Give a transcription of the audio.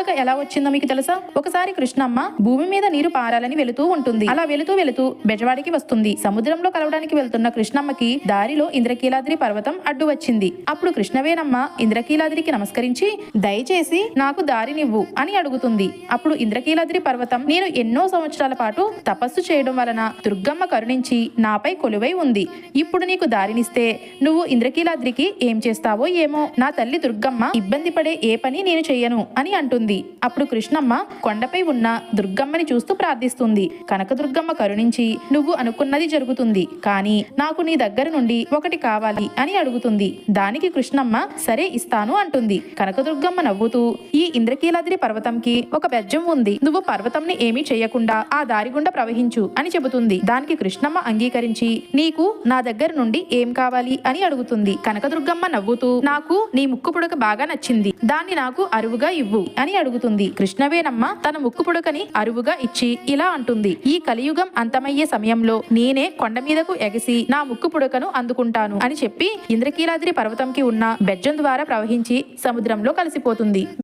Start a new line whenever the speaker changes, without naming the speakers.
పుడక ఎలా వచ్చిందో మీకు తెలుసా? ఒకసారి కృష్ణమ్మ భూమి మీద నీరు పారాలని వెళుతూ ఉంటుంది. అలా వెళుతూ బెజవాడికి వస్తుంది. సముద్రంలో కలవడానికి వెళ్తున్న కృష్ణమ్మకి దారిలో ఇంద్రకీలాద్రి పర్వతం అడ్డు వచ్చింది. అప్పుడు కృష్ణవేనమ్మ ఇంద్రకీలాద్రికి నమస్కరించి దయచేసి నాకు దారినివ్వు అని అడుగుతుంది. అప్పుడు ఇంద్రకీలాద్రి పర్వతం, నేను ఎన్నో సంవత్సరాల పాటు తపస్సు చేయడం వలన దుర్గమ్మ కరుణించి నాపై కొలువై ఉంది. ఇప్పుడు నీకు దారినిస్తే నువ్వు ఇంద్రకీలాద్రికి ఏం చేస్తావో ఏమో. నా తల్లి దుర్గమ్మ ఇబ్బంది పడే ఏ పని నేను చెయ్యను అని అంటుంది. అప్పుడు కృష్ణమ్మ కొండపై ఉన్న దుర్గమ్మని చూస్తూ ప్రార్థిస్తుంది. కనకదుర్గమ్మ కరుణించి నువ్వు అనుకున్నది జరుగుతుంది, కానీ నాకు నీ దగ్గర నుండి ఒకటి కావాలి అని అడుగుతుంది. దానికి కృష్ణమ్మ సరే ఇస్తాను అంటుంది. కనకదుర్గమ్మ నవ్వుతూ, ఈ ఇంద్రకీలాద్రి పర్వతంకి ఒక బెజ్జం ఉంది. నువ్వు పర్వతంని ఏమీ చేయకుండా ఆ దారి గుండా ప్రవహించు అని చెబుతుంది. దానికి కృష్ణమ్మ అంగీకరించి నీకు నా దగ్గర నుండి ఏం కావాలి అని అడుగుతుంది. కనకదుర్గమ్మ నవ్వుతూ, నాకు నీ ముక్కు పుడక బాగా నచ్చింది, దాన్ని నాకు అరువుగా ఇవ్వు అని అడుగుతుంది. కృష్ణవేనమ్మ తన ముక్కు పుడకని అరువుగా ఇచ్చి ఇలా అంటుంది, ఈ కలియుగం అంతమయ్యే సమయంలో నేనే కొండ మీదకు ఎగసి నా ముక్కు పుడకను అందుకుంటాను అని చెప్పి ఇంద్రకీలాద్రి పర్వతంకి ఉన్న బెజ్జం ద్వారా ప్రవహించి సముద్రంలో కలిసిపోతుంది.